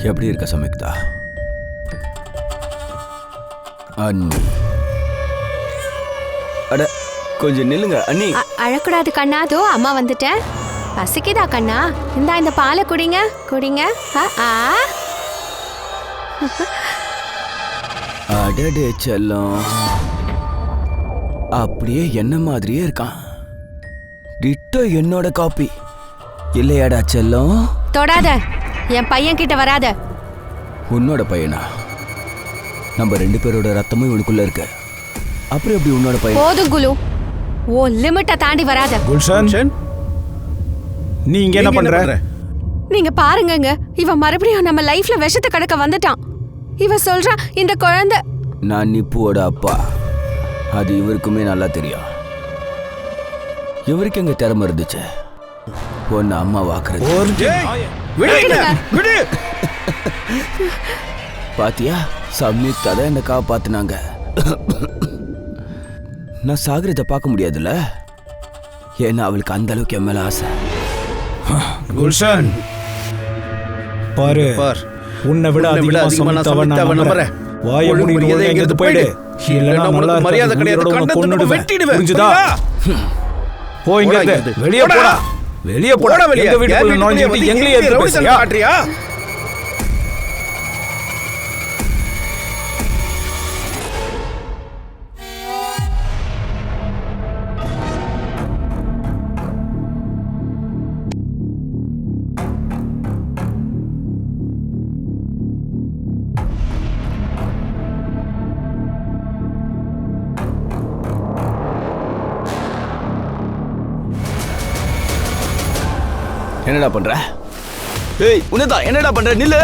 எப்படி இருக்க சம்யுக்தா? அண்ணி அட கொஞ்சம் நில்லுங்க அண்ணி. அழக்கூடாது கண்ணா. அதோ அம்மா வந்துட்டேன். பசிக்குதா கண்ணா? இந்தா இந்த பாலை குடிங்க குடிங்க. அடடே செல்லம், அப்படியே என்ன மாதிரியே இருக்கான். டிட்டோ என்னோட காப்பி இல்லையாடா செல்லம்? தொடாத, என் பையன் கிட்ட வராத. உன்னோட பையனா? நம்ம 2 பேரோட ரத்தமும் இவனுக்குள்ள இருக்கு. அப்புறம் எப்படி உன்னோட பையன்? போதும் குலு, ஓ லிமிட்டை தாண்டி வராத. குல்ஷன், நீ இங்க என்ன பண்ற? நீங்க பாருங்கங்க, இவன் மறுபடியும் நம்ம லைஃப்ல விஷத்தை கடக்க வந்துட்டான். இவன் சொல்றான் இந்த குழந்தை. நான் நிப்புவோட அப்பா, அது இவருக்குமே நல்லா தெரியும். இவருக்கு எங்க திறமை இருந்துச்சு ஒன்னு அம்மா வாக்குறது. பாத்தியா, சம்யுக்தா தான் என்ன காப்பாத்துனாங்க. நான் சாகரத்தை பார்க்க முடியாதுல்ல, ஏன்னா அவளுக்கு அந்த அளவுக்கு என் மேல ஆசை. குல்ஷன் பாரு, உன்னை விட அதிகமா சம்யுக்தாவை நம்புறேன். வாயை மூடிட்டு ஒழுங்கா இங்கிருந்து போயிடு, இல்லைன்னா நல்லா மரியாதை கிடையாது, கொன்னுடுவேன். புரிஞ்சுதா? போ, இங்க இருந்து வெளியே போடா. வெளியே போடா. எங்க வீட்டுக்குள்ள நுழைஞ்சிட்டு எங்களையே எதிர்த்து பேசுறியா? என்னடா பண்ற? ஏய் உனதா, என்னடா பண்ற? நில்லு.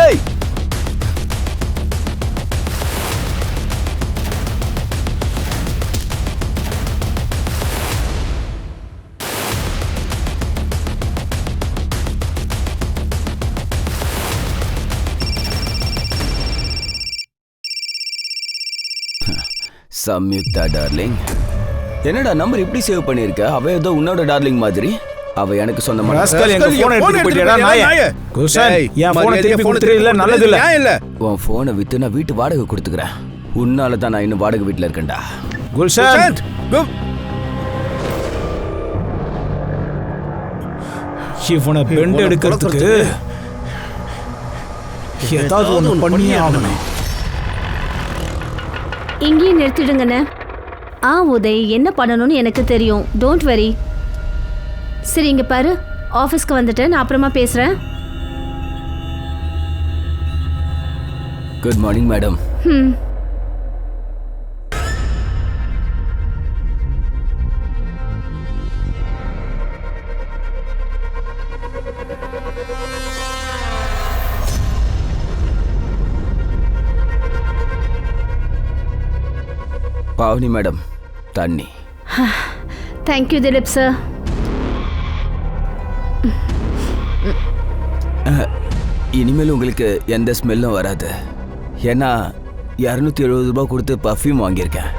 சம்யுக்தா டார்லிங், என்னடா நம்பர் இப்படி சேவ் பண்ணிருக்க? அவ ஏதோ உன்னோட டார்லிங் மாதிரி. அவ எனக்கு சொந்தமா. ராஸ்கல், எங்க போன் எடுத்து போயிட்டேடா நாயே. குல்ஷன், என் போனை திருப்பி கொடுத்துரு, இல்ல நல்லது இல்ல. உன் போனை வித்து நான் வீட்டு வாடகை கொடுத்துக்கிறேன். உன்னால தான் நான் இன்னும் வாடகை வீட்டுல இருக்கேன்டா. குல்ஷன், இவனை பெண்ட் எடுக்கிறதுக்கு ஏதாவது ஒன்று பண்ணியே ஆகணும். இங்கேயே நிறுத்திடுங்கண்ணே. உதய், என்ன பண்ணணும்னு எனக்கு தெரியும். Don't worry. சரி, இங்க பாரு, ஆஃபீஸ்க்கு வந்துட்டேன், நான் அப்புறமா பேசுறேன். Good morning madam. Bhavani madam, தண்ணி. Thank you Dilip sir. இனிமேல் உங்களுக்கு எந்த ஸ்மெல்லும் வராது. ஏன்னா 270 ரூபாய் கொடுத்து பர்ஃப்யூம் வாங்கியிருக்கேன்.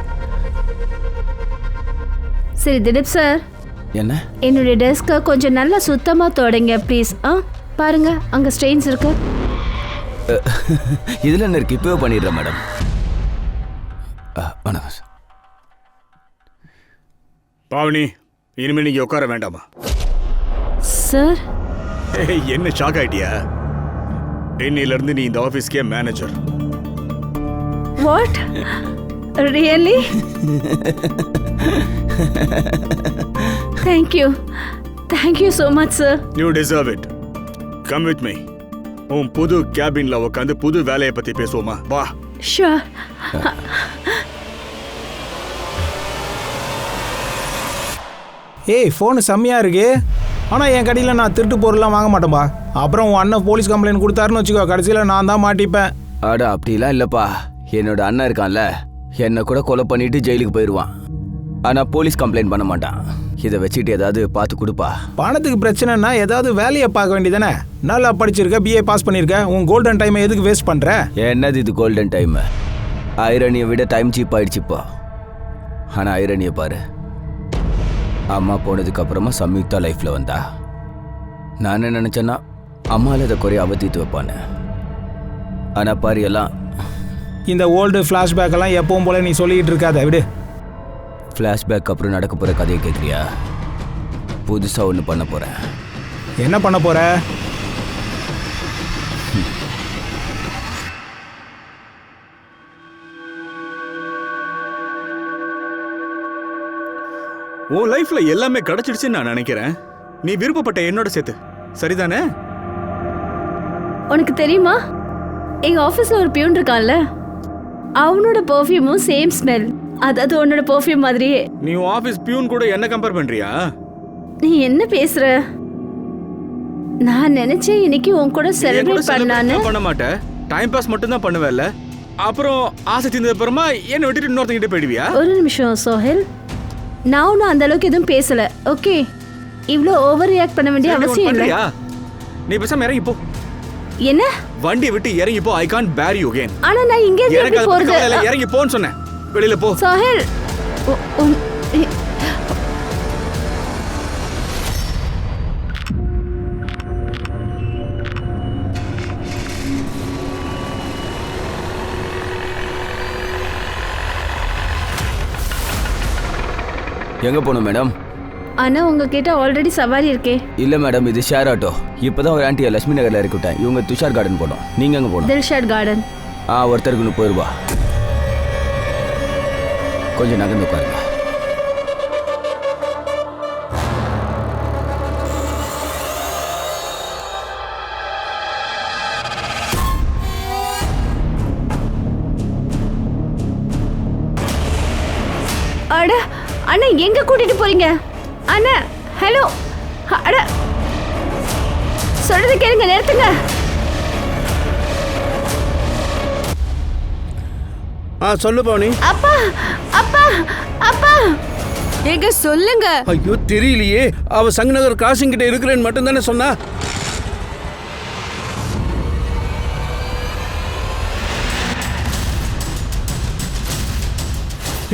சரி திலீப் சார், என்ன? என்னுடைய டெஸ்க்கை கொஞ்சம் நல்லா சுத்தமா தொடங்க ப்ளீஸ். பாருங்க, அங்க ஸ்ட்ரெயின்ஸ் இருக்கு. இதுல என்ன இருக்கு? இப்பவே பண்ணிடுறேன் மேடம். வணக்கம் பாவனி, இனிமேல் நீங்க உட்கார வேண்டாமா? சார், என்ன ஷாக் ஆயிட்டியா? இன்னையில இருந்து நீ இந்த ஆபீஸ்க்கே manager. What? Really? Thank you so much sir. You deserve it. Come with me. உன் புது கேபின்ல உட்காந்து புது வேலையை பத்தி பேசுவோமா? வா. Sure. ஏய், ஃபோனு செம்மையா இருக்கு. ஆனால் என் கடையில் நான் திருட்டு பொருள்லாம் வாங்க மாட்டேன்பா. அப்புறம் உன் அண்ணன் போலீஸ் கம்ப்ளைண்ட் கொடுத்தாருன்னு வச்சுக்கோ, கடைசியில் நான் தான் மாட்டிப்பேன். ஆடா, அப்படிலாம் இல்லைப்பா. என்னோட அண்ணன் இருக்கான்ல, என்னை கூட கொலை பண்ணிட்டு ஜெயிலுக்கு போயிடுவான். ஆனால் போலீஸ் கம்ப்ளைண்ட் பண்ண மாட்டான். இதை வச்சுட்டு ஏதாவது பார்த்து கொடுப்பா. பணத்துக்கு பிரச்சனைனா ஏதாவது வேலையை பார்க்க வேண்டியதானே? நல்லா படிச்சிருக்க, பிஏ பாஸ் பண்ணியிருக்க, உன் கோல்டன் டைமை எதுக்கு வேஸ்ட் பண்ணுற? என்னது இது கோல்டன் டைம்? ஐரணியை விட டைம் சீப் ஆயிடுச்சுப்பா. ஆனால் ஐரணியை பாரு, அம்மா போனதுக்கு அப்புறமா சம்யுக்தா லைஃப்ல வந்தா. நான் என்ன நினைச்சேன்னா அம்மால இதை குறைய அவத்திட்டு வைப்பானு. ஆனால் பாரு எல்லாம் இந்த ஓல்டு ஃப்ளாஷ்பேக் எல்லாம் எப்பவும் போல நீ சொல்லிக்கிட்டு இருக்காத, விடு. ஃப்ளாஷ்பேக் அப்புறம் நடக்க போகிற கதையை கேட்குறியா? புதுசாக ஒன்று பண்ண போகிறேன். என்ன பண்ண போற? உன் லைஃப்ல எல்லாமே கிடைச்சிடுச்சுன்னு நான் நினைக்கிறேன். நீ விருப்பப்பட்ட என்னோட சேர்த்து, சரிதானே? உனக்கு தெரியுமா, எங்க ஆஃபீஸ்ல ஒரு பியூன் இருக்கான்ல, அவனோட பெர்ஃப்யூமும் சேம் ஸ்மெல். அதாவது உன்னோட பெர்ஃப்யூம் மாதிரியே. நீ உன் ஆபீஸ் பியூன் கூட என்ன கம்பேர் பண்றியா? நீ என்ன பேசுற? நான் நினைச்சேன் இன்னைக்கு உன் கூட செலிப்ரேட் பண்ணலான்னு. பண்ண மாட்டேன், டைம் பாஸ் மட்டும் தான் பண்ணுவேல்ல. அப்புறம் ஆசை தீர்ந்தது அப்புறமா என்ன விட்டுட்டு இன்னொருத்தங்கிட்ட போயிடுவியா? ஒரு நிமிஷம் சோஹில், நான் ஒன்றும் அந்த அளவுக்கு எதுவும் பேசல. ஓகே, இவ்வளோ ஓவர் ரியாக்ட் பண்ண வேண்டிய அவசியம் இல்லை. நீ பேசாம இறங்கி போ. என்ன? வண்டியை விட்டு இறங்கி போ. ஐ கான்ட் பேர் யூ அகைன். ஆனா நான் இங்கே இருந்து போறது. இறங்கி போன்னு சொன்னேன். வெளியில போ. சோஹில், எங்கே போகணும் மேடம்? ஆனா உங்ககிட்ட ஆல்ரெடி சவாரி இருக்கே. இல்லை மேடம், இது ஷேர் ஆட்டோ. இப்போ தான் ஒரு ஆண்டியை லட்சுமி நகரில் இறக்கிவிட்டேன். இவங்க துஷார் கார்டன் போனோம். நீங்கள் எங்கே போகணும்? தில்ஷாட் கார்டன். ஒருத்தருக்கு 30 ரூபா. கொஞ்சம் நகர்ந்து உட்காருங்க. அட அண்ணா, எங்க கூட்டிட்டு போறீங்க அண்ணா? ஹலோ, அட சொல்றது கேளுங்க, நிறுத்துங்க. சொல்லு பவனி. அப்பா அப்பா அப்பா, எங்க சொல்லுங்க. ஐயோ தெரியலையே, அவ சங்கநகர் கிராசிங் கிட்ட இருக்கிறேன்னு மட்டும் தானே சொன்னா.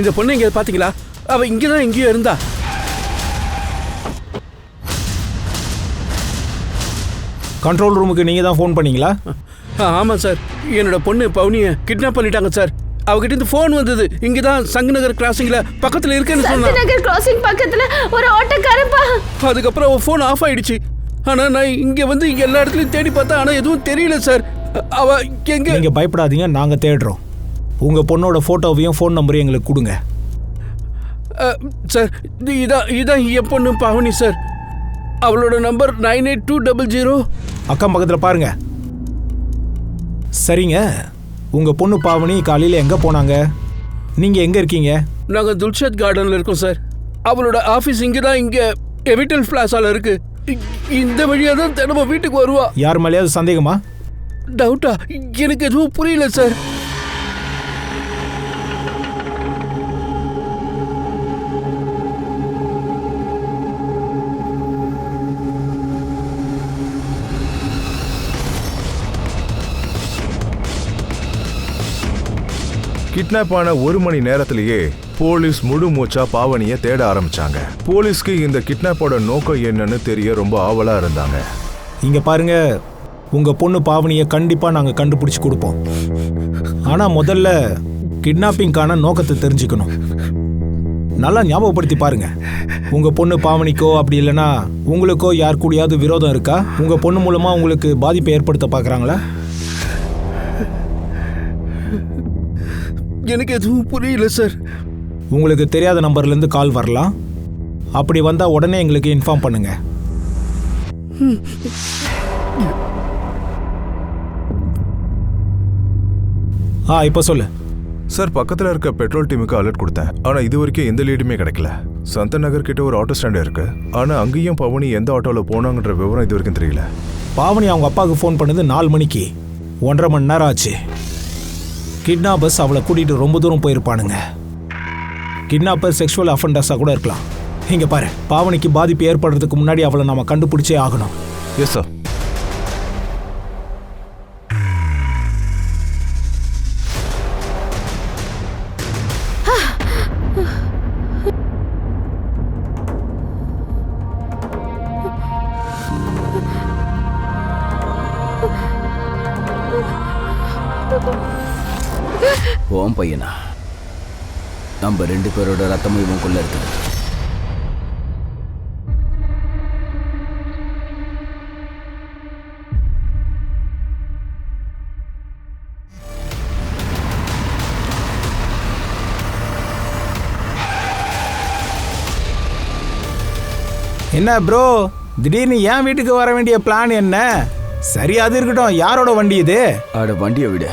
இந்த பொண்ணு இங்க பாத்தீங்களா? அவ இங்கதான் எங்கேயோ இருந்தா. கண்ட்ரோல் ரூமுக்கு நீங்கள் தான் ஃபோன் பண்ணீங்களா? ஆமாம் சார், என்னோட பொண்ணு பவுனியை கிட்னாப் பண்ணிட்டாங்க சார். அவகிட்ட இருந்து ஃபோன் வந்தது. இங்கே தான் சங்கநகர் கிராசிங்கில் பக்கத்தில் இருக்கேன்னு சொன்னா. சங்கநகர் கிராசிங் பக்கத்தில் ஒரு ஆட்டோக்காரப்பா. அதுக்கப்புறம் அவள் ஃபோன் ஆஃப் ஆயிடுச்சு. ஆனால் நான் இங்கே வந்து இங்கே எல்லா இடத்துலையும் தேடி பார்த்தேன், ஆனால் எதுவும் தெரியல சார். அவள் எங்கே? நீங்கள் பயப்படாதீங்க, நாங்கள் தேடுறோம். உங்கள் பொண்ணோட ஃபோட்டோவையும் ஃபோன் நம்பரையும் எங்களுக்கு கொடுங்க. சார், இதான் என் பொண்ணு பவுனி சார். அவளோட நம்பர் 98200. அக்கம் பக்கத்தில் பாருங்க. சரிங்க, உங்கள் பொண்ணு பாவனி காலையில் எங்கே போனாங்க? நீங்கள் எங்கே இருக்கீங்க? நாங்கள் துல்ஷாத் கார்டனில் இருக்கோம் சார். அவளோட ஆஃபீஸ் இங்கே தான், இங்கே எவிட்டல் பிளாஸால இருக்கு. இந்த வழியாக தான் தினமும் வீட்டுக்கு வருவா. யார் மேலேயாவது சந்தேகமா? டவுட்டா? எனக்கு எதுவும் புரியல சார். கிட்னாப் ஆன 1 மணி நேரத்திலேயே போலீஸ் முழு மூச்சா பாவனியை தேட ஆரம்பிச்சாங்க. போலீஸ்க்கு இந்த கிட்னாப்போட நோக்கம் என்னன்னு தெரிய ரொம்ப ஆவலா இருந்தாங்க. இங்கே பாருங்க, உங்கள் பொண்ணு பாவனியை கண்டிப்பாக நாங்கள் கண்டுபிடிச்சி கொடுப்போம். ஆனால் முதல்ல கிட்னாப்பிங்கான நோக்கத்தை தெரிஞ்சுக்கணும். நல்லா ஞாபகப்படுத்தி பாருங்க. உங்கள் பொண்ணு பாவனிக்கோ அப்படி இல்லைன்னா உங்களுக்கோ யார் கூடயாவது விரோதம் இருக்கா? உங்கள் பொண்ணு மூலமாக உங்களுக்கு பாதிப்பை ஏற்படுத்த பார்க்குறாங்களா? எனக்கு எதுவும் புரியல சார். உங்களுக்கு தெரியாத நம்பர்லேருந்து கால் வரலாம். அப்படி வந்தால் உடனே எங்களுக்கு இன்ஃபார்ம் பண்ணுங்க. இப்போ சொல்லு சார். பக்கத்தில் இருக்க பெட்ரோல் டீமுக்கு அலர்ட் கொடுத்தேன், ஆனால் இது வரைக்கும் எந்த லீடுமே கிடைக்கல. சந்த நகர் கிட்ட ஒரு ஆட்டோ ஸ்டாண்ட் இருக்கு, ஆனால் அங்கேயும் பவனி எந்த ஆட்டோவில் போனாங்கன்ற விவரம் இது வரைக்கும் தெரியல. பாவனி அவங்க அப்பாவுக்கு ஃபோன் பண்ணது 4 மணிக்கு. 1.5 மணி நேரம் ஆச்சு. கிட்னாப்பர்ஸ் அவளை கூட்டிகிட்டு ரொம்ப தூரம் போயிருப்பானுங்க. கிட்னாப்பர் செக்ஷுவல் அஃபெண்டர்ஸாக கூட இருக்கலாம். இங்கே பாரு, பாவனிக்கு பாதிப்பு ஏற்படுறதுக்கு முன்னாடி அவளை நம்ம கண்டுபிடிச்சே ஆகணும். Yes sir. ஓம் பையனா? நம்ம 2 பேரோட ரத்தமும் இவனுக்குள்ள இருக்கு. என்ன ப்ரோ, திடீர்னு என் வீட்டுக்கு வர வேண்டிய பிளான் என்ன? சரி, அது இருக்கட்டும். யாரோட வண்டி இது? ஆட வண்டியை விட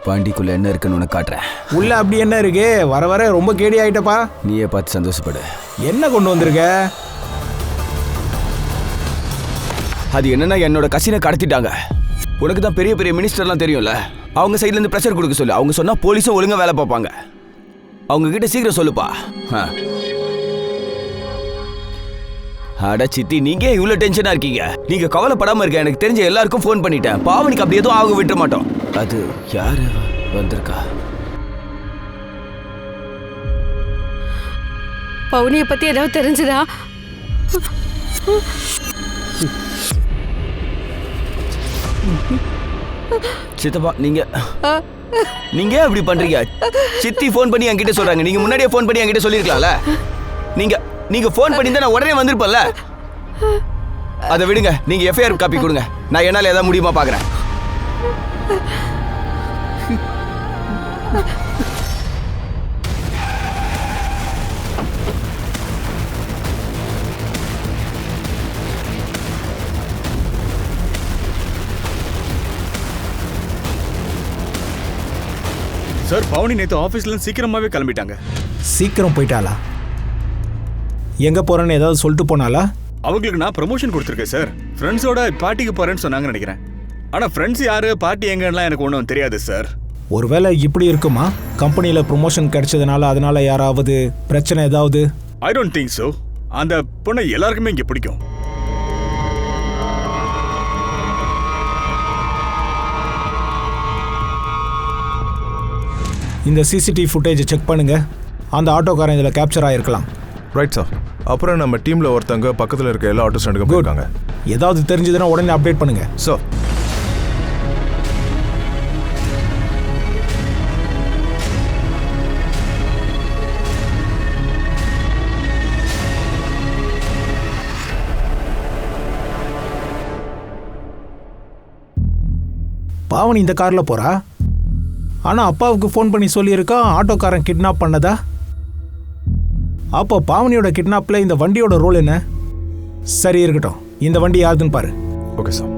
வண்டிக்குள்ள என்ன இருக்குன்னு உனக்கு காட்டுறேன். உள்ள அப்படி என்ன இருக்கு? வர வர ரொம்ப கேடி ஆயிட்டப்பா. நீயே பார்த்து சந்தோஷப்படு. என்ன கொண்டு வந்திருக்க? அது என்னன்னா என்னோட கசினை கடத்திட்டாங்க. உனக்கு தான் பெரிய பெரிய மினிஸ்டர்லாம் தெரியும்ல, அவங்க சைட்ல இருந்து ப்ரெஷர் கொடுக்க சொல்லு. அவங்க சொன்னா போலீஸும் ஒழுங்கா வேலை பார்ப்பாங்க. அவங்க கிட்ட சீக்கிரம் சொல்லுப்பா. அட சித்தி, நீங்க இவ்வளவு டென்ஷனா இருக்கீங்க? நீங்க கவலைப்படாம இருக்க. எனக்கு தெரிஞ்ச எல்லாருக்கும் ஃபோன் பண்ணிட்டேன். பாவனிக்கு அப்படி எதுவும் ஆக விட்ட மாட்டோம். அது யாரு வந்திருக்கா? பவுனியை பத்தி ஏதாவது தெரிஞ்சுதா? சித்தப்பா, நீங்க அப்படி பண்றீங்க? சித்தி ஃபோன் பண்ணி என்கிட்ட சொல்றாங்க. நீங்க முன்னாடியே ஃபோன் பண்ணி என்கிட்ட சொல்லிருக்கலாம்ல. நீங்க ஃபோன் பண்ணி தான் நான் உடனே வந்திருப்பேன்ல. அதை விடுங்க. நீங்க எஃப்ஐஆர் காப்பி கொடுங்க. நான் என்னால ஏதாவது முடியுமா பாக்குறேன். சார், பவுனி நேற்று ஆஃபீஸ்ல சீக்கிரமாவே கிளம்பிட்டாங்க. சீக்கிரம் போயிட்டாளா? எங்க போறேன்னு ஏதாவது சொல்லிட்டு போனாலா? அவங்களுக்கு நான் ப்ரமோஷன் கொடுத்துருக்கேன் சார். ஃப்ரெண்ட்ஸோட பார்ட்டிக்கு போறேன்னு சொன்னாங்கன்னு நினைக்கிறேன். ஆனா ஃப்ரெண்ட்ஸ் யாரு, பார்ட்டி எங்கலாம் எனக்கு ஒன்றும் தெரியாது சார். ஒருவேளை இப்படி இருக்குமா? கம்பெனியில் ப்ரொமோஷன் கிடைச்சதுனால அதனால யாராவது பிரச்சனை ஏதாவது? I don't think so. அந்த பொண்ணை எல்லாருக்குமே இங்கே பிடிக்கும். இந்த சிசிடிவி ஃபுட்டேஜை செக் பண்ணுங்க. அந்த ஆட்டோக்காரன் இதில் கேப்சர் ஆகிருக்கலாம். Right sir. அப்புறம் நம்ம டீமில் ஒருத்தவங்க பக்கத்தில் இருக்க எல்லா ஆட்டோ ஸ்டாண்டுக்கும் போயிருக்காங்க. ஏதாவது தெரிஞ்சதுன்னா உடனே அப்டேட் பண்ணுங்க. சார், பாவனி இந்த காரில் போகிறா. ஆனால் அப்பாவுக்கு ஃபோன் பண்ணி சொல்லியிருக்கா ஆட்டோக்காரன் கிட்னாப் பண்ணதா. அப்போ பாவனியோட கிட்னாப்பில் இந்த வண்டியோட ரோல் என்ன? சரி, இருக்கட்டும். இந்த வண்டி யாருதுன்னு பாரு. Okay sir.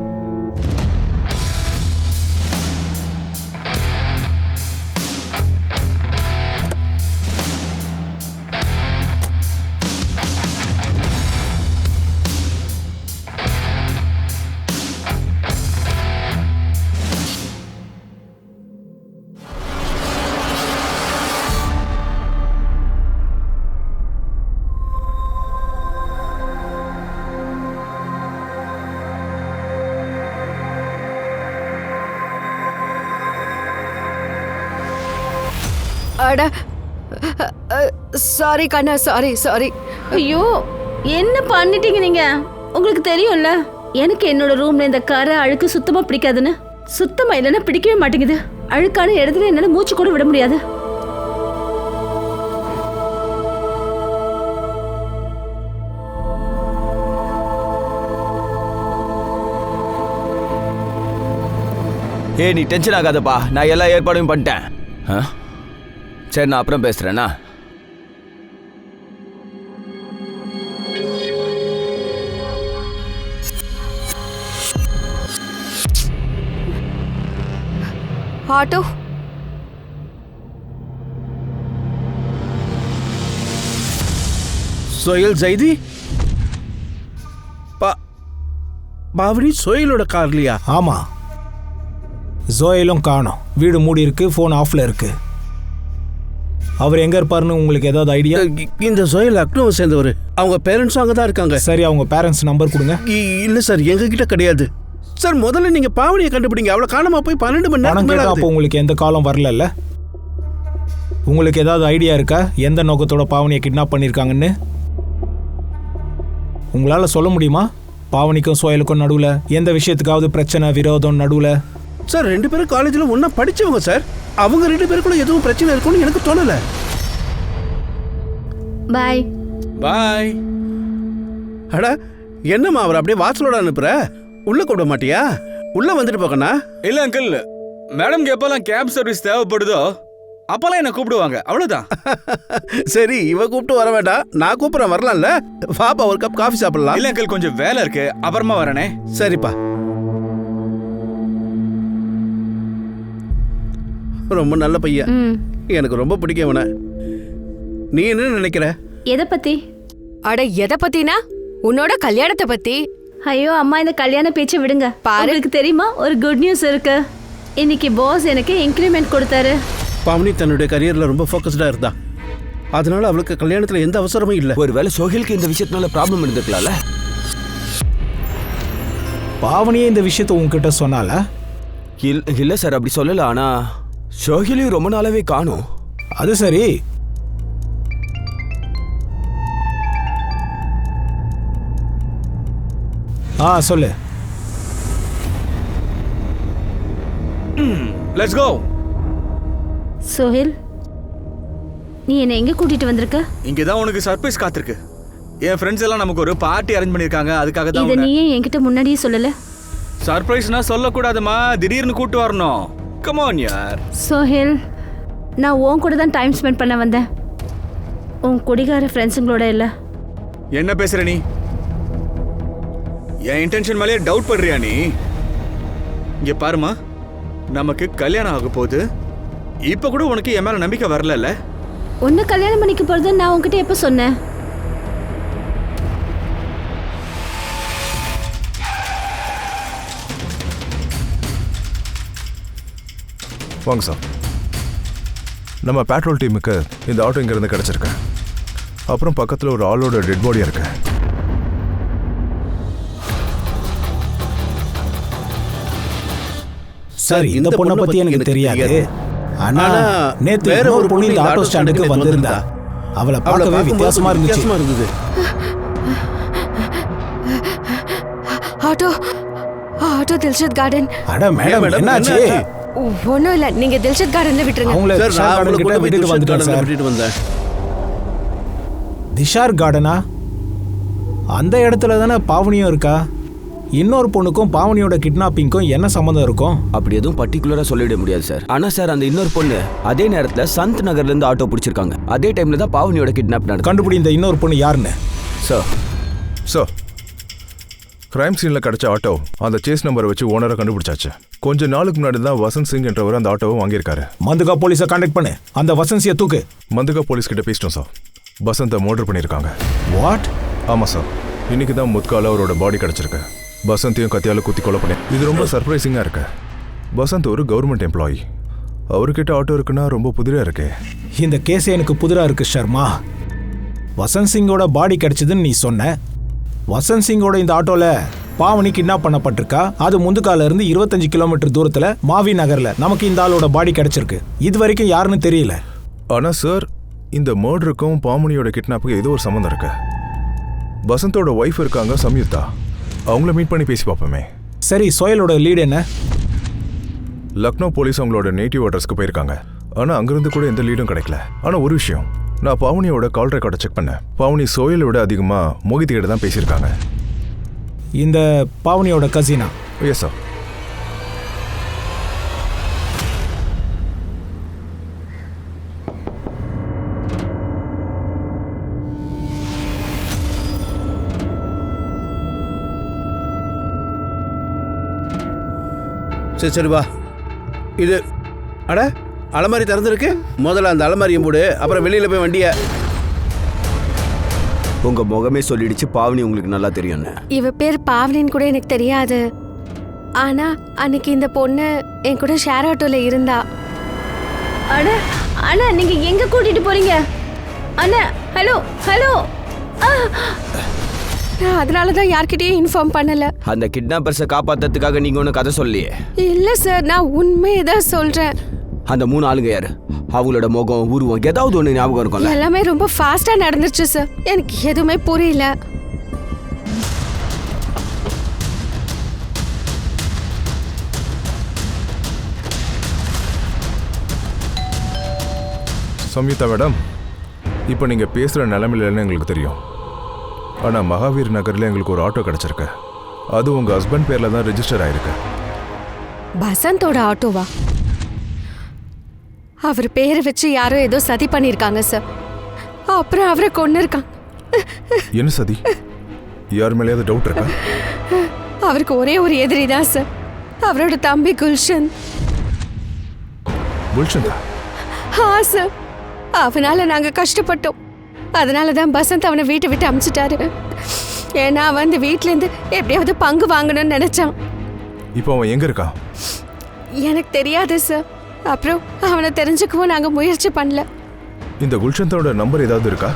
அட, சாரி கண்ணா, சாரி. ஐயோ, என்ன பண்ணிட்டீங்க நீங்க? உங்களுக்கு தெரியும்ல எனக்கு என்னோட ரூம்ல இந்த கரை அழுக்கு சுத்தமா பிடிக்காதுன்னு. சுத்தமா இல்லைன்னா பிடிக்கவே மாட்டேங்குது. அழுக்கான இடத்துல என்னால மூச்சு கூட விட முடியாது. நீ டென்ஷன் ஆகாதப்பா. நான் எல்லா ஏற்பாடும் பண்ணிட்டேன். சரி, நான் அப்புறம் பேசுறேன்னா. ஆட்டோ சோயல் ஜைதி, பாவனி சோயலோட கார்லையா? ஆமாம், ஜோயலும் காணோம். வீடு மூடி இருக்கு, ஃபோன் ஆஃப்ல இருக்கு. அவர் எங்க இருப்பாருன்னு உங்களுக்கு ஏதாவது ஐடியா? இந்த சோயல் அக்டோவை சேர்ந்தவர். அவங்க பேரண்ட்ஸும் அங்கே தான் இருக்காங்க. சரி, அவங்க பேரண்ட்ஸ் நம்பர் கொடுங்க. இல்லை சார், எங்ககிட்ட கிடையாது சார். முதல்ல நீங்க பாவனியை கண்டுபிடிங்க. அவளை காணாம போய் 12 மணி நேரம் மேல ஆகுது. அப்போ உங்களுக்கு எந்த காலம் வரல? உங்களுக்கு ஏதாவது ஐடியா இருக்கா எந்த நோக்கத்தோட பாவனியை கிட்னாப் பண்ணியிருக்காங்கன்னு? உங்களால் சொல்ல முடியுமா? பாவனிக்கும் சோயலுக்கும் நடுவில் எந்த விஷயத்துக்காவது பிரச்சனை, விரோதம் நடுவில்? சார் 2 பேரும் காலேஜ்ல ஒண்ணா படிச்சவங்க சார். அவங்க 2 பேருக்குள்ள எதுவும் பிரச்சனை இருக்கும்னு எனக்கு தோணல. பாய். பாய். அட என்னம்மா அவர் அப்படியே வாசலோட அனுப்புற? உள்ள கூப்பிட மாட்டியா? உள்ள வந்துட்டு போகண்ணா. இல்ல அங்கிள், மேடம்க்கு எப்பெல்லாம் கேப் சர்வீஸ் தேவைப்படுதோ அப்பெல்லாம் என்ன கூப்பிடுவாங்க, அவ்வளவுதான். சரி, இவ கூப்பிட்டு வர வேண்டாம், நான் கூப்பிடுறேன், வரலாம்ல? பாப்பா ஒரு கப் காஃபி சாப்பிடலாம். இல்ல அங்கிள், கொஞ்சம் வேலை இருக்கு, அப்புறமா வரனே. சரிப்பா. ரொம்ப நல்ல பையன், எனக்கு ரொம்ப பிடிக்கும் இவனை. நீ என்ன நினைக்கிற? எதை பத்தி? அட எதை பத்தினா? உன்னோட கல்யாணத்தை பத்தி. ஐயோ அம்மா, இந்த கல்யாண பேச்சை விடுங்க. உங்களுக்கு தெரியுமா, ஒரு குட் நியூஸ் இருக்கு. இன்னைக்கு பாஸ் எனக்கு இன்க்ரிமெண்ட் கொடுத்தாரு. பாவனி தன்னுடைய கரியர்ல ரொம்ப ஃபோக்கஸ்டா இருந்தா, அதனால அவளுக்கு கல்யாணத்துல எந்த அவசரமும் இல்ல. ஒருவேளை சோஹிலுக்கு இந்த விஷயத்தினால ப்ராப்ளம் இருந்திருக்கலாம்ல. பாவனியே இந்த விஷயத்தை உங்ககிட்ட சொன்னால? இல்ல சார், அப்படி சொல்லல. ஆனா சோஹிலையும் ரொம்ப நாளாவே காணோம். அது சரி, சொல்லு. Let's go. சோஹில், நீ என்ன எங்க கூட்டிட்டு வந்திருக்க? இங்க தான் உனக்கு சர்ப்ரைஸ் காத்திருக்கு. என் ஃப்ரெண்ட்ஸ் எல்லாம் நமக்கு ஒரு பார்ட்டி அரேஞ்ச் பண்ணிருக்காங்க, அதுக்காக தான். இத நீ ஏன் என்கிட்ட முன்னாடியே சொல்லல? சர்ப்ரைஸ்னா சொல்லக்கூடாதுமா, திடீர்னு கூட்டு வரணும். கம் ஆன் யார். சோஹில், நான் உன் கூட தான் டைம் ஸ்பெண்ட் பண்ண வந்தேன், உன் குடிகார ஃப்ரெண்ட்ஸுங்களோட இல்ல. என்ன பேசுற நீ? என் இன்டென்ஷன் மேலேயே டவுட் பண்றியா நீ? இங்க பாருமா, நமக்கு கல்யாணம் ஆக போகுது. இப்ப கூட உனக்கு என் மேல நம்பிக்கை வரல. உன்னை கல்யாணம் பண்ணிக்க போறது நான் உன்கிட்ட எப்ப சொன்னேன்? வாங்க சார். நம்ம பேட்ரோல் டீமுக்கு இந்த ஆட்டோ இங்கிருந்து கிடைச்சிருக்கு. அப்புறம் பக்கத்தில் ஒரு ஆளோட டெட் பாடி இருக்கு. சரி, இந்த பொண்ணை பத்தி எனக்கு தெரியாது. ஆனா நேத்து வேற ஒரு பொண்ணு இந்த ஆட்டோ ஸ்டாண்டுக்கு வந்திருந்தா. அவளை பார்க்கவே வித்தியாசமா இருந்துச்சு. Auto Dilshad garden. அட மேடம், என்னாச்சு? ஒண்ணும் இல்ல, நீங்க தில்ஷத் கார்டன்ல விட்டுருங்க. அவங்கள திஷார் கார்டன் கிட்ட விட்டுட்டு வந்துட்டேன் சார். திஷார் கார்டனா? அந்த இடத்துல தானே பாவனியும் இருக்கா. இன்னொரு பொண்ணுக்கும் பாவனியோட கிட்னாப்பிங்க்கும் என்ன சம்மந்தம் இருக்கும்? அப்படி எதுவும் பர்டிகுலரா சொல்லிட முடியாது சார். ஆனா சார், அந்த இன்னொரு பொண்ணு அதே நேரத்துல சந்த் நகர்ல இருந்து ஆட்டோ பிடிச்சிருக்காங்க. அதே டைம்ல தான் பாவனியோட கிட்னாப் நடக்குது. கண்டுபிடி இந்த இன்னொரு பொண்ணு யாருன்னு. சார், கிரைம் சீன்ல கிடைச்ச ஆட்டோ அந்த சேஸ் நம்பரை வச்சு ஓனரை கண்டுபிடிச்சாச்சு. கொஞ்ச நாளுக்கு முன்னாடி தான் வசந்த் சிங் என்றவர் அந்த ஆட்டோவை வாங்கியிருக்காரு. மந்துகா போலீஸை கான்டாக்ட் பண்ணு. அந்த வசந்தியை தூக்கு. மந்துகா போலீஸ் கிட்ட பேசிட்டோம் சார். வசந்தை மர்டர் பண்ணியிருக்காங்க. வாட்? ஆமா சார், இன்னைக்கு தான் முத்கால அவரோட பாடி கிடைச்சிருக்கு. வசந்தையும் கத்தியால குத்தி கொலை பண்ணி. இது ரொம்ப சர்ப்ரைசிங்கா இருக்கு. வசந்த் ஒரு கவர்மெண்ட் எம்ப்ளாயி. அவர்கிட்ட ஆட்டோ இருக்குன்னா ரொம்ப புதிரா இருக்கு. இந்த கேஸ் எனக்கு புதிரா இருக்கு ஷர்மா. வசந்த் சிங்கோட பாடி கிடைச்சதுன்னு நீ சொன்ன. வசந்த் சிங்கோட இந்த ஆட்டோல பாவனி கிட்னாப் பண்ணப்பட்டிருக்கா. அது முந்துக்கால இருந்து 25 கிலோமீட்டர் தூரத்துல மாவி நகர்ல நமக்கு இந்த ஆளோட பாடி கிடைச்சிருக்கு. இது வரைக்கும் யாருன்னு தெரியல. ஆனா சார், இந்த மர்டருக்கும் பாவனியோட கிட்னாப்புக்கும் ஏதோ ஒரு சம்மந்தம் இருக்கு. வசந்தோட ஒய்ஃப் இருக்காங்க சம்யுக்தா, அவங்கள மீட் பண்ணி பேசி பார்ப்போமே. சரி, சோயலோட லீடு என்ன? லக்னோ போலீஸ் அவங்களோட நேட்டிவ் அட்ரஸ்க்கு போயிருக்காங்க. ஆனா அங்கிருந்து கூட எந்த லீடும் கிடைக்கல. ஆனா ஒரு விஷயம், நான் பாவனியோட கால் ரெக்கார்டை செக் பண்ணேன். பாவனி சோயலை விட அதிகமா மோகித் கிட்ட தான் பேசியிருக்காங்க. இந்த பாவனியோட கசினா? Yes sir. சரி வா. இது அட அலமாரி திறந்துருக்கு. முதல்ல அந்த அலமாரியை மூடு, அப்புறம் வெளியில போய் வண்டிய. உங்க முகமே சொல்லிடுச்சு பாவனி உங்களுக்கு நல்லா தெரியும். இவ பேர் பாவனின்னு கூட எனக்கு தெரியாது. ஆனா அன்னைக்கு இந்த பொண்ணு என் கூட ஷேர் ஆட்டோல இருந்தா. அண்ணா, அண்ணா நீங்க எங்க கூட்டிட்டு போறீங்க? அண்ணா, ஹலோ ஹலோ. நான் அதனாலதான் யார்கிட்டயும் இன்ஃபார்ம் பண்ணல. அந்த கிட்னாப்பர்ஸை காப்பாத்துறதுக்காக நீங்க ஒன்னும் கதை சொல்லியே. இல்ல சார், நான் உண்மையதான் சொல்றேன். அந்த 3 ஆளுங்க யாரு? அவங்களோட முகம், உருவம் ஏதாவது ஒண்ணு ஞாபகம் இருக்கும்ல? எல்லாமே ரொம்ப ஃபாஸ்டா நடந்துச்சு சார். எனக்கு எதுவுமே புரியல. சம்யுக்தா மேடம், இப்போ நீங்கள் பேசுகிற நிலைமையிலன்னு எங்களுக்கு தெரியும். ஆனால் மகாவீர் நகரில் எங்களுக்கு ஒரு ஆட்டோ கிடச்சிருக்கு. அது உங்கள் ஹஸ்பண்ட் பேரில் தான் ரெஜிஸ்டர் ஆயிருக்கு. பசந்தோட ஆட்டோவா? அவர் பேரை வச்சு யாரோ ஏதோ சதி பண்ணியிருக்காங்க சார். அப்புறம் அவரை கொண்டு இருக்காங்க. என்ன சதி? யார் மேலேயாவது டவுட் இருக்கா? அவருக்கு ஒரே ஒரு எதிரி தான் சார், அவரோட தம்பி குல்ஷன். குல்ஷந்தா? சார், அவனால நாங்க கஷ்டப்பட்டோம். அதனால தான் பசந்த் அவனை வீட்டை விட்டு அமிச்சிட்டாரு. ஏன்னா அவன் அந்த வீட்டிலேருந்து எப்படியாவது பங்கு வாங்கணும்னு நினைச்சான். இப்போ அவன் எங்கே இருக்கான்? எனக்கு தெரியாது சார். அப்புறம் அவனை தெரிஞ்சுக்கவும் நாங்கள் முயற்சி பண்ணல. இந்த குல்ஷந்தோட நம்பர் ஏதாவது இருக்கா?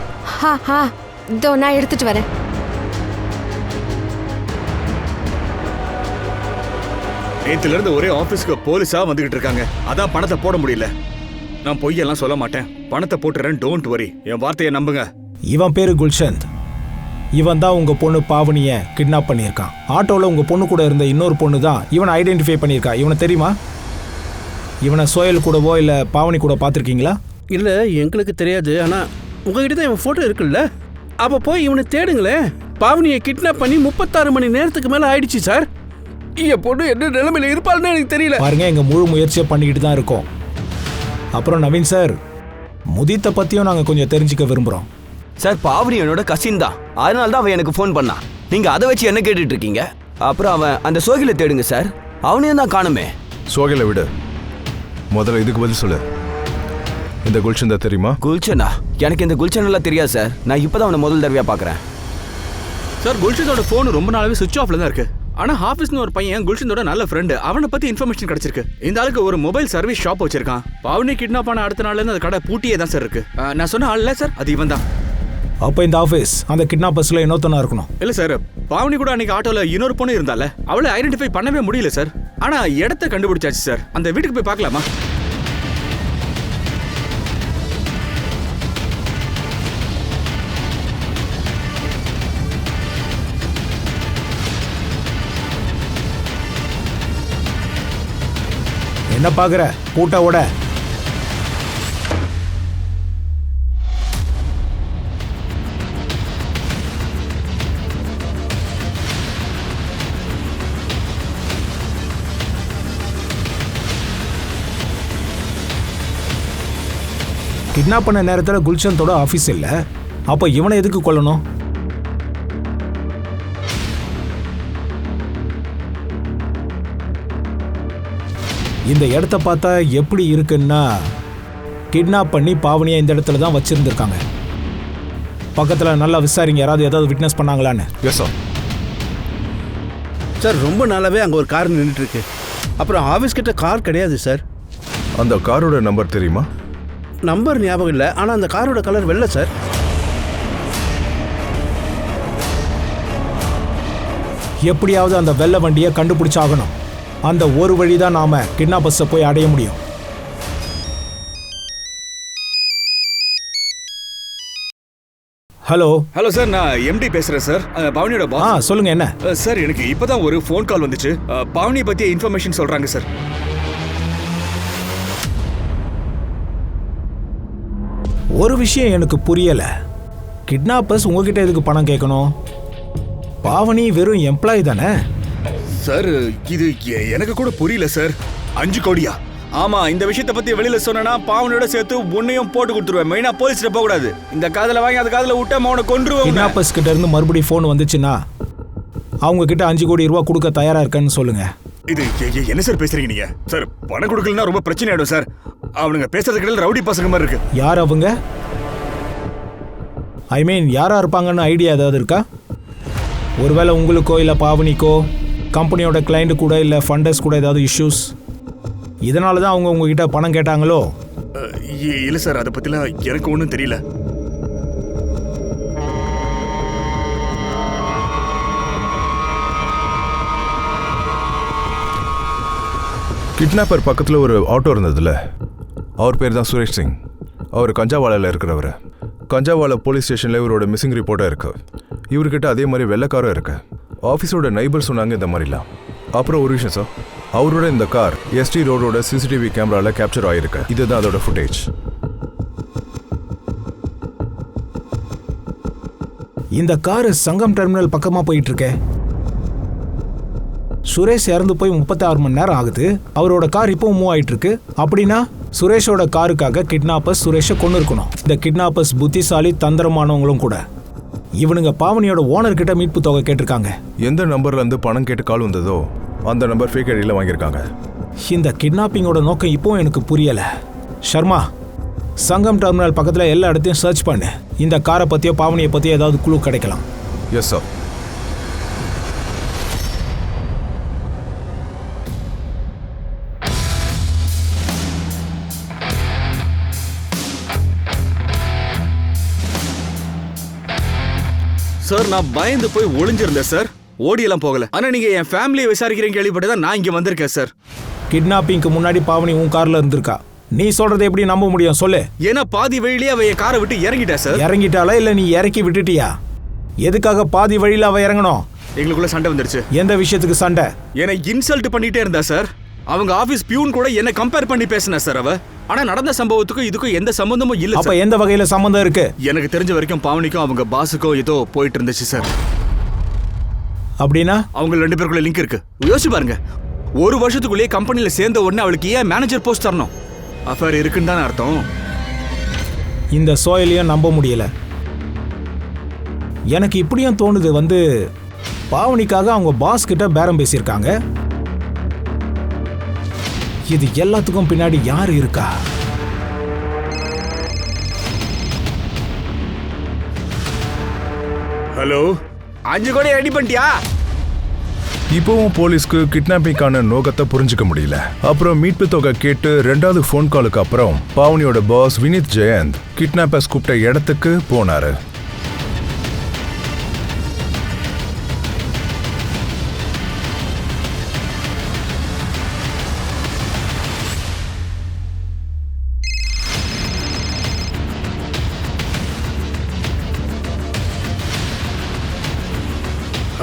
இதோ நான் எடுத்துட்டு வரேன். நேத்துல இருந்து ஒரே ஆபீஸ்க்கு போலீஸா வந்துகிட்டு இருக்காங்க. அதான் பணத்தை போட முடியல. நான் பொய்யெல்லாம் சொல்ல மாட்டேன். பணத்தை போட்டுறேன், டோன்ட் வரி. என் வார்த்தையை நம்புங்க. இவன் பேரு குல்ஷந்த். இவன் தான் உங்க பொண்ணு பாவனிய கிட்னாப் பண்ணியிருக்கான். ஆட்டோவில் உங்க பொண்ணு கூட இருந்த இன்னொரு பொண்ணு தான் இவனை ஐடென்டிஃபை பண்ணியிருக்கா. இவனை தெரியுமா? இவனை சோயல் கூடவோ இல்லை பாவனி கூட பார்த்துருக்கீங்களா? இல்லை, எங்களுக்கு தெரியாது. ஆனால் உங்ககிட்ட தான் இவன் ஃபோட்டோ இருக்குல்ல, அப்போ போய் இவனை தேடுங்களேன். பாவனியை கிட்னாப் பண்ணி 36 மணி நேரத்துக்கு மேலே ஆயிடுச்சு சார். என் பொண்ணு என்ன நிலைமையில இருப்பாள்னு எனக்கு தெரியல. பாருங்க, எங்க முழு முயற்சியை பண்ணிக்கிட்டு தான் இருக்கோம். அப்புறம் நவீன் சார், முதித்தை பற்றியும் நாங்கள் கொஞ்சம் தெரிஞ்சுக்க விரும்புகிறோம். சார், பாவனி என்னோட கசின் தான். அதனால தான் அவன் எனக்கு ஃபோன் பண்ணான். நீங்கள் அதை வச்சு என்ன கேட்டுட்டு இருக்கீங்க? அப்புறம் அவன் அந்த சோகில தேடுங்க சார். அவனையும் தான் காணுமே. சோகில விடு, முதல்ல இதுக்கு பதில் சொல்லு. இந்த குல்ஷந்தா தெரியுமா? குல்ஷனா? எனக்கு இந்த குல்ஷன் எல்லாம் தெரியாது சார். நான் இப்போதான் அவனை முதல் தடவையாக பார்க்குறேன். சார், குல்ஷந்தோட ஃபோன் ரொம்ப நாளாவே சுவிட்ச் ஆஃப்ல தான் இருக்கு. ஆனா ஹாஃபிஸ்னு ஒரு பையன் குல்ஷந்தோட நல்ல ஃப்ரெண்டு. அவனை பத்தி இன்ஃபர்மேஷன் கிடைச்சிருக்கு. இந்த ஆளுக்கு ஒரு மொபைல் சர்வீஸ் ஷாப் வச்சிருக்கான். பாவனி கிட்னாப் ஆன அடுத்த நாள்ல இருந்து அந்த கடை பூட்டியே தான் சார் இருக்கு. நான் சொன்ன ஆள் இல்ல சார், அது இவன் தான். அப்போ இந்த ஆஃபீஸ் அந்த கிட்னாப்பர்ஸ்ல இன்னொருத்தனா இருக்கணும். இல்ல சார், பாவனி கூட அன்னைக்கு ஆட்டோல இன்னொரு பொண்ணு இருந்தால, அவளை ஐடென்டிஃபை பண்ணவே முடியல சார். ஆனா இடத்தை கண்டுபிடிச்சாச்சு சார். அந்த வீட்டுக்கு போய் பார்க்கலாமா? என்ன பார்க்குற? கூட்டாவோட கிட்னாப் பண்ண நேரத்தில் குல்ஷந்தோட ஆஃபீஸ் இல்லை. அப்போ இவனை எதுக்கு கொல்லணும்? இந்த இடத்த பார்த்தா எப்படி இருக்குன்னா, கிட்னாப் பண்ணி பாவனியை இந்த இடத்துல தான் வச்சிருந்துருக்காங்க. பக்கத்தில் நல்லா விசாரிங்க, யாராவது ஏதாவது விட்னஸ் பண்ணாங்களான்னு. Yes sir. சார், ரொம்ப நாளாவே அங்கே ஒரு கார் நின்றுட்டு இருக்கு. அப்புறம் ஆஃபீஸ் கிட்ட கார் கிடையாது சார். அந்த காரோட நம்பர் தெரியுமா? நம்பர் ஞாபகம் இல்லை, ஆனால் அந்த காரோட கலர் வெள்ளை சார். எப்படியாவது அந்த வெள்ளை வண்டியை கண்டுபிடிச்சாகணும். அந்த ஒரு வழி தான் நாம கிட்னாப்பர்ஸை போய் அடைய முடியும். ஹலோ ஹலோ சார், நான் எம்டி பேசுறேன் சார். பாவனியோட பாஸ். சொல்லுங்க. என்ன சார், எனக்கு இப்பதான் ஒரு ஃபோன் கால் வந்துச்சு. பாவனியை பத்திய இன்ஃபர்மேஷன் சொல்றாங்க சார். ஒரு விஷயம் எனக்கு புரியல. கிட்னாப்பர்ஸ் உங்ககிட்ட எதுக்கு பணம் கேட்கணும்? பாவனி வெறும் எம்ப்ளாயி தானே சார். இது எனக்கு கூட புரியல சார். 5 கோடியா? ஆமா, இந்த விஷயத்தை பத்தி வெளியில சொன்னா பாவனியோட சேர்த்து உன்னையும் போட்டு கொடுத்துருவேன். மெயினா போலீஸ்ல போக கூடாது. இந்த காதல வாங்கி அந்த காதல விட்டு அவனை கொன்றுவேன். கிட்னாப்பர்ஸ் கிட்ட இருந்து மறுபடியும் ஃபோன் வந்துச்சுன்னா அவங்க கிட்ட 5 கோடி ரூபாய் கொடுக்க தயாரா இருக்கேன்னு சொல்லுங்க. இது என்ன சார் பேசுறீங்க நீங்க? சார், பணம் கொடுக்கலன்னா ரொம்ப பிரச்சனை ஆயிடும் சார். அவனுங்க பேசுறதுக்கு ரவுடி பசங்க மாதிரி இருக்கு. யார் அவங்க? ஐ மீன், யாரா இருப்பாங்கன்னு ஐடியா ஏதாவது இருக்கா? ஒருவேளை உங்களுக்கோ இல்லை பாவனிக்கோ கம்பெனியோட கிளைண்ட் கூட இல்லை ஃபண்டர்ஸ் கூட ஏதாவது இஷ்யூஸ், இதனால தான் அவங்க உங்ககிட்ட பணம் கேட்டாங்களோ? இல்ல சார், அதை பத்திலாம் எனக்கு ஒன்றும் தெரியல. கிட்னாப்பர் பக்கத்தில் ஒரு ஆட்டோ இருந்ததுல, அவர் பேர் தான் சுரேஷ் சிங். அவர் கஞ்சாவாலையில் இருக்கிறவர். கஞ்சாவாலை போலீஸ் ஸ்டேஷனில் இவரோட மிஸ்ஸிங் ரிப்போர்ட்டாக இருக்கு. இவர்கிட்ட அதே மாதிரி வெள்ளைக்காரும் இருக்கு. ஆஃபீஸோட நைபர் சொன்னாங்க இந்த மாதிரிலாம். அப்புறம் ஒரு விஷயம் சார், அவரோட இந்த கார் எஸ்டி ரோடோட சிசிடிவி கேமராவில் கேப்சர் ஆகிருக்கு. இதுதான் அதோட ஃபுட்டேஜ். இந்த காரு சங்கம் டெர்மினல் பக்கமா போயிட்டு இருக்கே. சுரேஷ் இறந்து போய் 36 மணி நேரம் ஆகுது. அவரோட கார் இப்போ மூவ் ஆயிட்டு இருக்கு. அப்படின்னா சுரேஷோட காருக்காக கிட்னாப்பர்ஸ் சுரேஷை கொண்டு இருக்கணும். இந்த கிட்னாப்பர்ஸ் புத்திசாலி தந்திரமானவங்களும் கூட. இவனுங்க பாவனியோட ஓனர் கிட்ட மீட்பு தொகை கேட்டிருக்காங்க. எந்த நம்பர்ல இருந்து பணம் கேட்டு கால் வந்ததோ அந்த நம்பர் ஃபேக் ஐடியில் வாங்கியிருக்காங்க. இந்த கிட்னாப்பிங்கோட நோக்கம் இப்போ எனக்கு புரியல. சர்மா, சங்கம் டெர்மினல் பக்கத்தில் எல்லா இடத்தையும் சர்ச் பண்ணு. இந்த காரை பற்றியோ பாவனியை பற்றியோ ஏதாவது குழு கிடைக்கலாம். S sir. சார் நான் பயந்து போய் ஒளிஞ்சிருந்தேன் சார். ஓடியெல்லாம் போகல. ஆனா நீங்க என் ஃபேமிலியை விசாரிக்கிறீங்க கேள்விப்பட்டு தான் நான் இங்க வந்திருக்கேன் சார். கிட்னாப்பிங்க்கு முன்னாடி பாவனி உன் கார்ல இருந்திருக்கா. நீ சொல்றதை எப்படி நம்ப முடியும் சொல்லு? ஏன்னா பாதி வழியிலேயே அவ என் காரை விட்டு இறங்கிட்டா சார். இறங்கிட்டாளா இல்ல நீ இறக்கி விட்டுட்டியா? எதுக்காக பாதி வழியில அவ இறங்கணும்? எங்களுக்குள்ள சண்டை வந்துருச்சு. எந்த விஷயத்துக்கு சண்டை? என்னை இன்சல்ட் பண்ணிட்டே இருந்தா சார். அவங்க ஆபீஸ் பியூன் கூட என்ன கம்பேர் பண்ணி பேசினா சார் அவ. ஆனா நடந்த சம்பவத்துக்கும் இதுக்கும் எந்த சம்பந்தமும் இல்ல. அப்ப எந்த வகையில சம்பந்தம் இருக்கு? எனக்கு தெரிஞ்ச வரைக்கும் பாவனிக்கும் அவங்க பாஸுக்கும் ஏதோ போயிட்டு இருந்துச்சு சார். அப்படின்னா அவங்க 2 பேருக்குள்ள லிங்க் இருக்கு. யோசிச்சு பாருங்க, 1 வருஷத்துக்குள்ளேயே கம்பெனில சேர்ந்த உடனே அவளுக்கு ஏன் மேனேஜர் போஸ்ட் தரணும்? அஃபேர் இருக்குன்னு தானே அர்த்தம். இந்த சோயிலையும் நம்ப முடியல. எனக்கு இப்படியும் தோணுது, பாவனிக்காக அவங்க பாஸ் கிட்ட பேரம் பேசியிருக்காங்க. இது எல்லாத்துக்கும் பின்னாடி யாரு இருக்கா? ஹலோ, 5 கோடி ரெடி பண்ணிட்டியா? இப்போவும் போலீஸ்க்கு கிட்னாப்பிங்கான நோக்கத்தை புரிஞ்சுக்க முடியல. அப்புறம் மீட்பு தொகை கேட்டு 2வது ஃபோன் காலுக்கு அப்புறம் பாவனியோட பாஸ் வினித் ஜெயந்த் கிட்னாப்பர்ஸ் கூப்பிட்ட இடத்துக்கு போனாரு.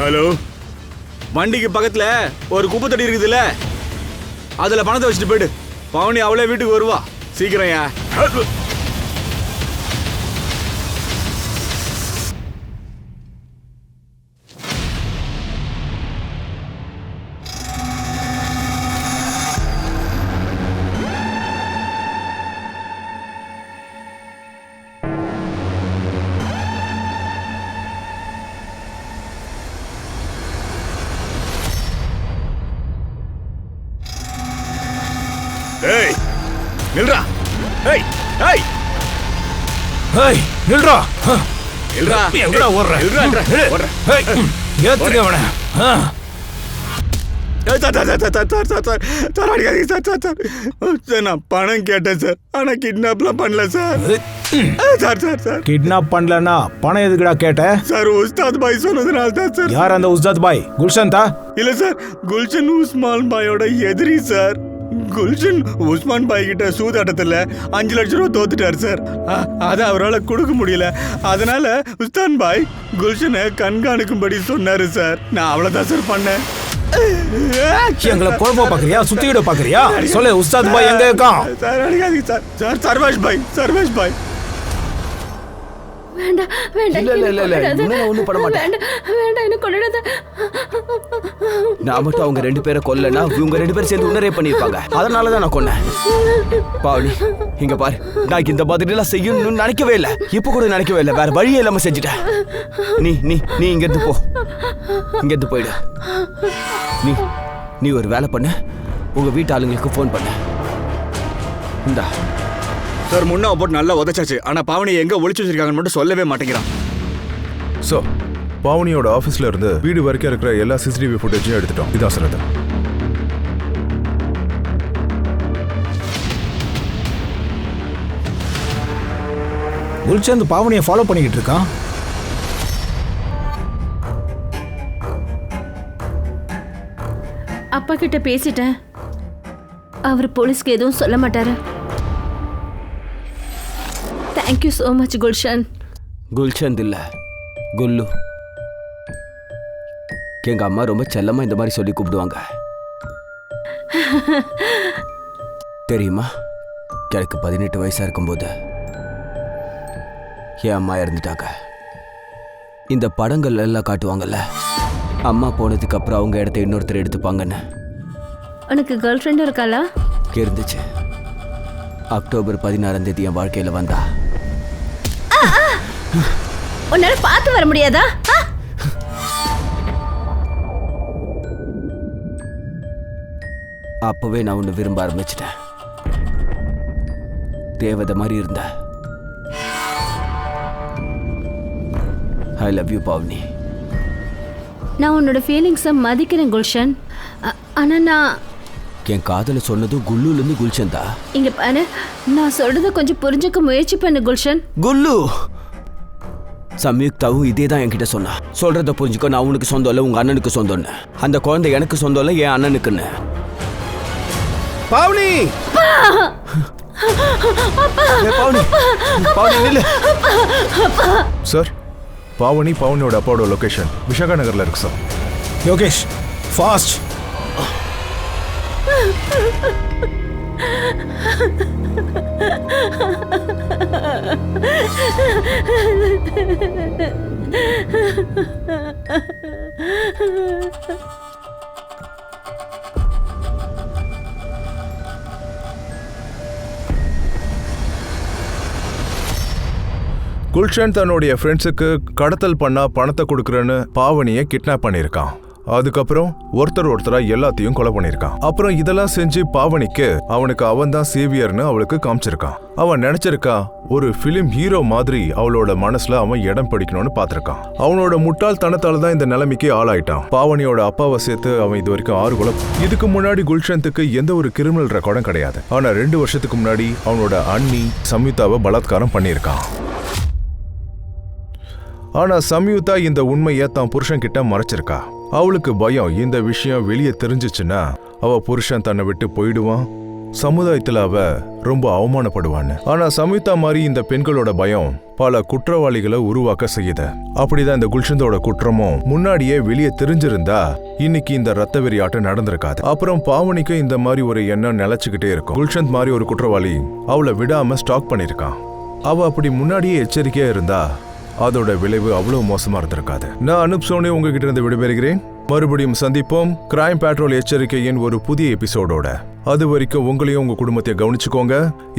ஹலோ, வண்டிக்கு பக்கத்துல ஒரு குப்பை தடி இருக்குதுல்ல, அதுல பணத்தை வச்சுட்டு போயிடு. பவுனி அவளே வீட்டுக்கு வருவா. சீக்கிரம். ஏய் நில்றா. ஏய் ஏய் ஏய் நில்றா. நில்றா. எங்கடா ஓடுற? நில்றா. ஓடுற. ஏய் ஏத்துங்க அவனை. நான் பணம் கேட்டேன் சார், ஆனா கிட்னாப்லாம் பண்ணல சார். கிட்னாப் பண்ணலனா பணம் எதுக்குடா கேட்ட? சார் உஸ்தாத் பாய் சொன்னதுனால தான் சார். யார் அந்த உஸ்தாத் பாய்? குல்ஷன் தா? இல்ல சார், குல்ஷன் உஸ்மான் பாயோட எதிரி சார். குல்ஷன் உஸ்மான் பாய் கிட்ட சூதாட்டத்துல 5 லட்சம் ரூபாய் தோத்துட்டார் சார். அதை அவரால் கொடுக்க முடியல. அதனால உஸ்தான் பாய் குல்ஷனை கண்காணிக்கும்படி சொன்னாரு சார். நான் அவ்வளவுதான் சார் பண்ணேன். எங்களை குழப்ப பாக்குறியா? சுத்திட பாக்குறியா? சொல்லு, உஸ்தாத் பாய் எங்க இருக்கான்? சார் அடிக்காதீங்க சார். சார் சர்வேஷ் பாய், சர்வேஷ் பாய். வேண்டாம் வேண்டாம். இல்ல ஒண்ணும் பண்ண மாட்டேன். வேண்டாம், என்ன கொள்ளாத. நான் மட்டும் அவங்க 2 பேரை கொல்லனா இவங்க 2 பேரும் சேர்ந்து உணரே பண்ணிருப்பாங்க. அதனாலதான் நான் கொன்னேன். பாவனி இங்க பாரு, நான் இந்த மாதிரி எல்லாம் செய்யணும்னு நினைக்கவே இல்லை. இப்ப கூட நினைக்கவே இல்லை. வேற வழியே இல்லாம செஞ்சுட்டேன். நீ நீ நீ இங்க இருந்து போ. இங்க இருந்து போயிடு. நீ நீ ஒரு வேலை பண்ணு, உங்க வீட்டு ஆளுங்களுக்கு போன் பண்ணு. இந்தா சார், முன்னா போட்டு நல்லா உதச்சாச்சு. ஆனா பாவனியை எங்க ஒளிச்சு வச்சிருக்காங்கன்னு மட்டும் சொல்லவே மாட்டேங்கிறான். ஸோ பாவனியோட ஆஃபீஸில் இருந்து வீடு வரைக்கும் இருக்கிற எல்லா சிசிடிவி ஃபுட்டேஜையும் எடுத்துட்டோம். இதான் சார் அது. குல்சந்த் பாவனியை ஃபாலோ பண்ணிக்கிட்டு இருக்கான். அப்பா கிட்ட பேசிட்டேன். அவர் போலீஸ்க்கு எதுவும் சொல்ல மாட்டாரு. Thank you so much Gulshan. Gulshan இல்ல, குல்லு. எங்க அம்மா ரொம்ப செல்லமா இந்த மாதிரி சொல்லி கூப்பிடுவாங்க. தெரியுமா, எனக்கு 18 வயசா இருக்கும்போது என் அம்மா இறந்துட்டாங்க. இந்த படங்கள் எல்லாம் காட்டுவாங்கல்ல, அம்மா போனதுக்கு அப்புறம் அவங்க இடத்த இன்னொருத்தர் எடுத்துப்பாங்கன்னு. உனக்கு கேர்ள் ஃப்ரெண்டும் இருக்காளா? இருந்துச்சு. அக்டோபர் 16ஆம் தேதி என் வாழ்க்கையில வந்தா. உன்னால பார்த்து வர முடியாதா? அப்பவே நான் ஒன்று விரும்ப ஆரம்பிச்சிட்டேன். தேவதை மாதிரி இருந்த. I love you Pavani. நான் உன்னோட ஃபீலிங்ஸை மதிக்கிறேன் குல்ஷன். ஆனா நான் என் காதல சொன்னது குல்லுலேருந்து குல்ஷன் தான். இங்க பாரு, நான் சொல்றத கொஞ்சம் புரிஞ்சுக்க முயற்சி பண்ணு குல்ஷன். குல்லு சம்யுக்தாவும் இதே தான் என்கிட்ட சொன்னா. சொல்றத புரிஞ்சுக்கோ, நான் உனக்கு சொந்தம் இல்லை, உங்க அண்ணனுக்கு சொந்தம்னு. அந்த குழந்தை எனக்கு சொந்தம் இல்லை, என் அண்ணனுக்குன்னு. பாவனி சார், பாவனியோட அப்பாவோட லொகேஷன் விஷாகா நகர்ல இருக்கு சார். யோகேஷ், ஃபாஸ்ட். குல்ஷன் தன்னுடைய ஃப்ரெண்ட்ஸுக்கு கடத்தல் பண்ணா பணத்தை கொடுக்குறேன்னு பாவனியை கிட்னாப் பண்ணியிருக்கான். அதுக்கப்புறம் ஒருத்தரா எல்லாத்தையும் கொலை பண்ணியிருக்கான். அப்புறம் இதெல்லாம் செஞ்சு பாவனிக்கு அவனுக்கு அவன் தான் சேவியர்னு அவளுக்கு காமிச்சிருக்கான். அவன் நினைச்சிருக்கா ஒரு பிலிம் ஹீரோ மாதிரி அவளோட மனசுல அவன் இடம் பிடிக்கணும்னு பார்த்திருக்கான். அவனோட முட்டாள்தனத்தால தான் இந்த நிலைமைக்கு ஆளாயிட்டான். பாவனியோட அப்பாவை சேர்த்து அவன் இது வரைக்கும் 6 கொலை. இதுக்கு முன்னாடி குல்ஷந்துக்கு எந்த ஒரு கிரிமினல் ரெக்கார்டும் கிடையாது. ஆனா 2 வருஷத்துக்கு முன்னாடி அவனோட அண்ணி சம்யுக்தாவை பலாத்காரம் பண்ணியிருக்கான். ஆனா சம்யுக்தா இந்த உண்மையை தான் புருஷன் கிட்ட மறைச்சிருக்கா. அவளுக்கு பயம், இந்த விஷயம் வெளியே தெரிஞ்சிச்சுன்னா அவ புருஷன் தன்னை விட்டு போயிடுவான், சமுதாயத்துல அவ ரொம்ப அவமானப்படுவான்னு. ஆனா சம்யுக்தா மாதிரி இந்த பெண்களோட பயம் பல குற்றவாளிகளை உருவாக்க செய்யுது. அப்படிதான் இந்த குல்ஷந்தோட குற்றமும் முன்னாடியே வெளியே தெரிஞ்சிருந்தா இன்னைக்கு இந்த ரத்த வெறி ஆட்டம் நடந்திருக்காது. அப்புறம் பாவனிக்கு இந்த மாதிரி ஒரு எண்ணம் நிலைச்சுக்கிட்டே இருக்கும். குல்ஷந்த் மாதிரி ஒரு குற்றவாளி அவளை விடாம ஸ்டாக் பண்ணிருக்கான். அவ அப்படி முன்னாடியே எச்சரிக்கையா இருந்தா அதோட விளைவு அவ்வளவு மோசமா இருந்திருக்காது. நான் அனுப் சோனி உங்ககிட்ட இருந்து விடைபெறுகிறேன். மறுபடியும் சந்திப்போம் கிரைம் பேட்ரோல் எச்சரிக்கையின் ஒரு புதிய எபிசோடோட. அது வரைக்கும் உங்களையும் உங்க குடும்பத்தை கவனிச்சுக்கோங்க,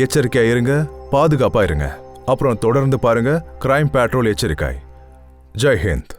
எச்சரிக்கையா இருங்க, பாதுகாப்பா இருங்க. அப்புறம் தொடர்ந்து பாருங்க கிரைம் பேட்ரோல் எச்சரிக்கை. ஜெய் ஹிந்த்.